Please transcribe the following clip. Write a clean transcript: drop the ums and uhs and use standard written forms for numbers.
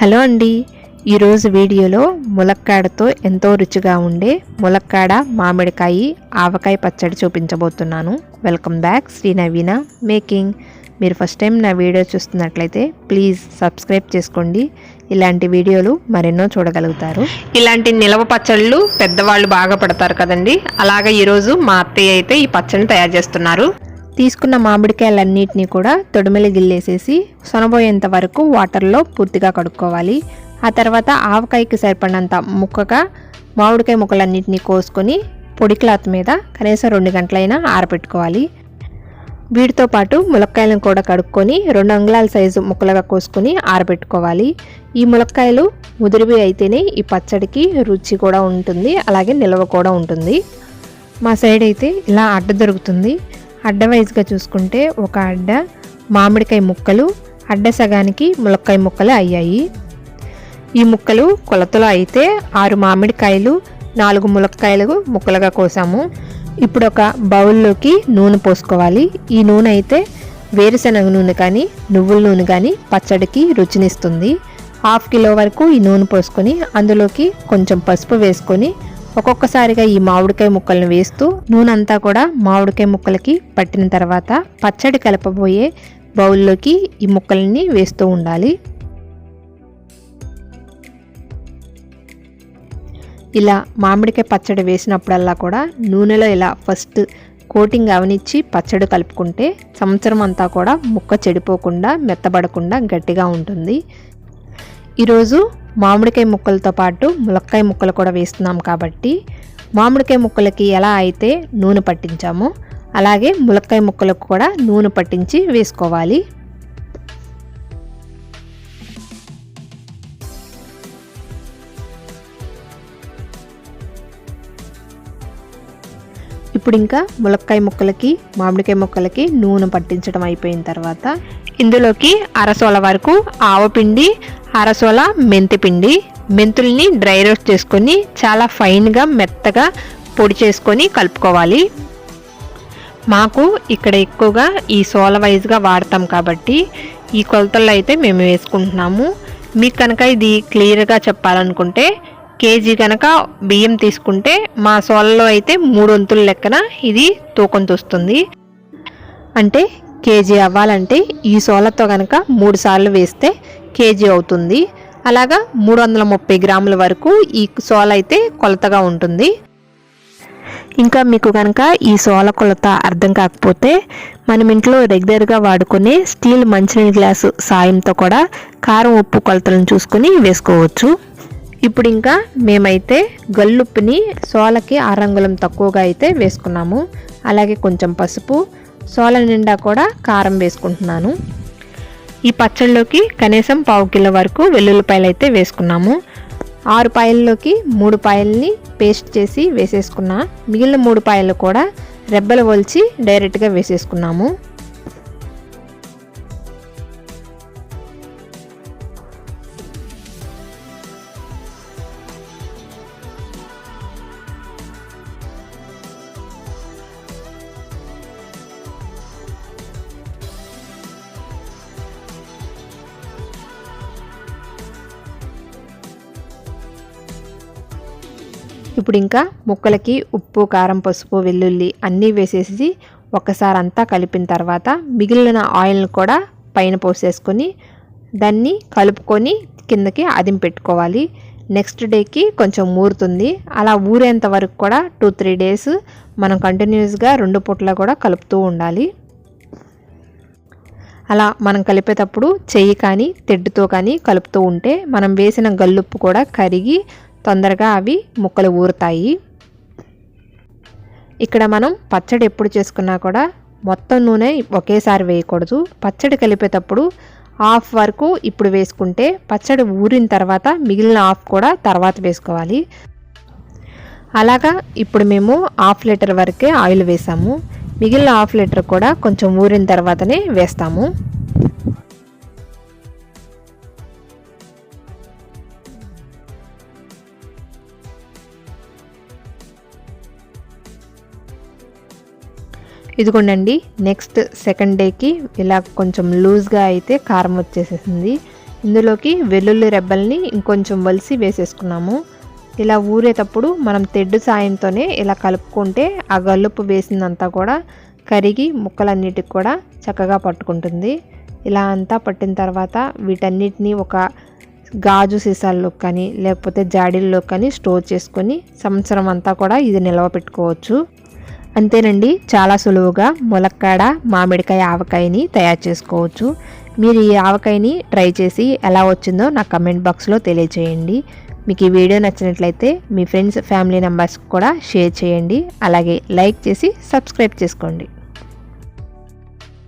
Hello అండి, ఈరోజు వీడియోలో ములక్కాడతో ఎంతో రుచిగా ఉండే ములక్కాడ మామిడికాయ ఆవకాయ పచ్చడి చూపించబోతున్నాను. వెల్కమ్ బ్యాక్ శ్రీ నవీన మేకింగ్. మీరు ఫస్ట్ టైం నా వీడియో చూస్తున్నట్లయితే ప్లీజ్ సబ్స్క్రైబ్ చేసుకోండి. ఇలాంటి వీడియోలు మరెన్నో చూడగలుగుతారు. ఇలాంటి నిలవ పచ్చళ్ళు పెద్దవాళ్ళు బాగా పడతారు కదండి. అలాగే ఈరోజు మా అత్తయ్య అయితే ఈ పచ్చడిని తయారు చేస్తున్నారు. తీసుకున్న మామిడికాయలన్నిటినీ కూడా తొడిమెలి గిల్లేసేసి సొనబోయేంత వరకు వాటర్లో పూర్తిగా కడుక్కోవాలి. ఆ తర్వాత ఆవకాయకి సరిపడినంత ముక్కగా మామిడికాయ ముక్కలన్నింటినీ కోసుకొని పొడి క్లాత్ మీద కనీసం 2 గంటలైనా ఆరబెట్టుకోవాలి. వీటితో పాటు ములక్కాయలను కూడా కడుక్కొని 2 అంగుళాల సైజు ముక్కలుగా కోసుకొని ఆరబెట్టుకోవాలి. ఈ ములక్కాయలు ముదిరివి అయితేనే ఈ పచ్చడికి రుచి కూడా ఉంటుంది, అలాగే నిల్వ కూడా ఉంటుంది. మా సైడ్ అయితే ఇలా అడ్డ దొరుకుతుంది. అడ్డ వైజ్గా చూసుకుంటే ఒక అడ్డ మామిడికాయ ముక్కలు, అడ్డ సగానికి ములక్కాయ ముక్కలు అయ్యాయి. ఈ ముక్కలు కొలతలో అయితే 6 మామిడికాయలు 4 ములక్కాయలు ముక్కలుగా కోసాము. ఇప్పుడు ఒక బౌల్లోకి నూనె పోసుకోవాలి. ఈ నూనె అయితే వేరుశనగ నూనె కానీ నువ్వుల నూనె కానీ పచ్చడికి రుచినిస్తుంది. 1/2 కిలో వరకు ఈ నూనె పోసుకొని అందులోకి కొంచెం పసుపు వేసుకొని ఒక్కొక్కసారిగా ఈ మామిడికాయ ముక్కలను వేస్తూ నూనె అంతా కూడా మామిడికాయ ముక్కలకి పట్టిన తర్వాత పచ్చడి కలపబోయే బౌల్లోకి ఈ ముక్కలని వేస్తూ ఉండాలి. ఇలా మామిడికాయ పచ్చడి వేసినప్పుడల్లా కూడా నూనెలో ఇలా ఫస్ట్ కోటింగ్ అవనిచ్చి పచ్చడి కలుపుకుంటే సంవత్సరం అంతా కూడా ముక్క చెడిపోకుండా మెత్తబడకుండా గట్టిగా ఉంటుంది. ఈరోజు మామిడికాయ ముక్కలతో పాటు ములక్కాయ ముక్కలు కూడా వేస్తున్నాం కాబట్టి మామిడికాయ ముక్కలకి ఎలా అయితే నూనె పట్టించామో అలాగే ములక్కాయ ముక్కలకు కూడా నూనె పట్టించి వేసుకోవాలి. ఇప్పుడు ఇంకా ములక్కాయ ముక్కలకి మామిడికాయ ముక్కలకి నూనె పట్టించడం అయిపోయిన తర్వాత ఇందులోకి అరసోల వరకు ఆవపిండి, అరసోల మెంతిపిండి, మెంతుల్ని డ్రై రోస్ట్ చేసుకొని చాలా ఫైన్గా మెత్తగా పొడి చేసుకొని కలుపుకోవాలి. మాకు ఇక్కడ ఎక్కువగా ఈ సోల వైజ్గా వాడతాం కాబట్టి ఈ కొలతల్లో అయితే మేము వేసుకుంటున్నాము. మీకు కనుక ఇది క్లియర్గా చెప్పాలనుకుంటే కేజీ కనుక బియ్యం తీసుకుంటే మా సోలలో అయితే 3 వంతుల లెక్కన ఇది తూకం తూస్తుంది. అంటే కేజీ అవ్వాలంటే ఈ సోలతో కనుక 3 సార్లు వేస్తే కేజీ అవుతుంది. అలాగా 330 గ్రాముల వరకు ఈ సోల అయితే కొలతగా ఉంటుంది. ఇంకా మీకు కనుక ఈ సోల కొలత అర్థం కాకపోతే మనం ఇంట్లో రెగ్యులర్గా వాడుకునే స్టీల్ మంచినీళ్ళ గ్లాసు సాయంతో కూడా కారం ఉప్పు కొలతలను చూసుకొని వేసుకోవచ్చు. ఇప్పుడు ఇంకా మేమైతే గల్లుప్పుని సోలకి 6 అంగుళం తక్కువగా అయితే వేసుకున్నాము. అలాగే కొంచెం పసుపు, సోల నిండా కూడా కారం వేసుకుంటున్నాను. ఈ పచ్చళ్ళలోకి కనీసం 1/4 కిలో వరకు వెల్లుల్లిపాయలు అయితే వేసుకున్నాము. 6 పాయల్లోకి 3 పాయల్ని పేస్ట్ చేసి వేసేసుకున్నా. మిగిలిన 3 పాయలు కూడా రెబ్బలు ఒలిచి డైరెక్ట్గా వేసేసుకున్నాము. ఇప్పుడు ఇంకా ముక్కలకి ఉప్పు, కారం, పసుపు, వెల్లుల్లి అన్నీ వేసేసి ఒక్కసారి అంతా కలిపిన తర్వాత మిగిలిన ఆయిల్ని కూడా పైన పోసేసుకొని దాన్ని కలుపుకొని కిందకి అదిం పెట్టుకోవాలి. నెక్స్ట్ డేకి కొంచెం ఊరుతుంది. అలా ఊరేంత వరకు కూడా 2-3 డేస్ మనం కంటిన్యూస్గా 2 పూట్ల కూడా కలుపుతూ ఉండాలి. అలా మనం కలిపేటప్పుడు చెయ్యి కానీ తెడ్డుతో కానీ కలుపుతూ ఉంటే మనం వేసిన గల్లుప్పు కూడా కరిగి తొందరగా అవి ముక్కలు ఊరుతాయి. ఇక్కడ మనం పచ్చడి ఎప్పుడు చేసుకున్నా కూడా మొత్తం నూనె ఒకేసారి వేయకూడదు. పచ్చడి కలిపేటప్పుడు 1/2 వరకు ఇప్పుడు వేసుకుంటే పచ్చడి ఊరిన తర్వాత మిగిలిన 1/2 కూడా తర్వాత వేసుకోవాలి. అలాగా ఇప్పుడు మేము 1/2 లీటర్ వరకే ఆయిల్ వేసాము. మిగిలిన 1/2 లీటర్ కూడా కొంచెం ఊరిన తర్వాతనే వేస్తాము. ఇదిగోండి నెక్స్ట్ సెకండ్ డేకి ఇలా కొంచెం లూజ్గా అయితే కారం వచ్చేసేసింది. ఇందులోకి వెల్లుల్లి రెబ్బల్ని ఇంకొంచెం వలిసి వేసేసుకున్నాము. ఇలా ఊరేటప్పుడు మనం తెడ్డు సాయంతోనే ఇలా కలుపుకుంటే ఆ గల్లుప్పు వేసిందంతా కూడా కరిగి ముక్కలన్నిటికి కూడా చక్కగా పట్టుకుంటుంది. ఇలా అంతా పట్టిన తర్వాత వీటన్నిటిని ఒక గాజు సీసాల్లో కానీ లేకపోతే జాడీల్లో కానీ స్టోర్ చేసుకొని సంవత్సరం అంతా కూడా ఇది నిల్వ పెట్టుకోవచ్చు. అంతేనండి, చాలా సులువుగా ములక్కాడ మామిడికాయ ఆవకాయని తయారు చేసుకోవచ్చు. మీరు ఈ ఆవకాయని ట్రై చేసి ఎలా వచ్చిందో నాకు కమెంట్ బాక్స్లో తెలియచేయండి. మీకు ఈ వీడియో నచ్చినట్లయితే మీ ఫ్రెండ్స్ ఫ్యామిలీ మెంబర్స్కి కూడా షేర్ చేయండి. అలాగే లైక్ చేసి సబ్స్క్రైబ్ చేసుకోండి.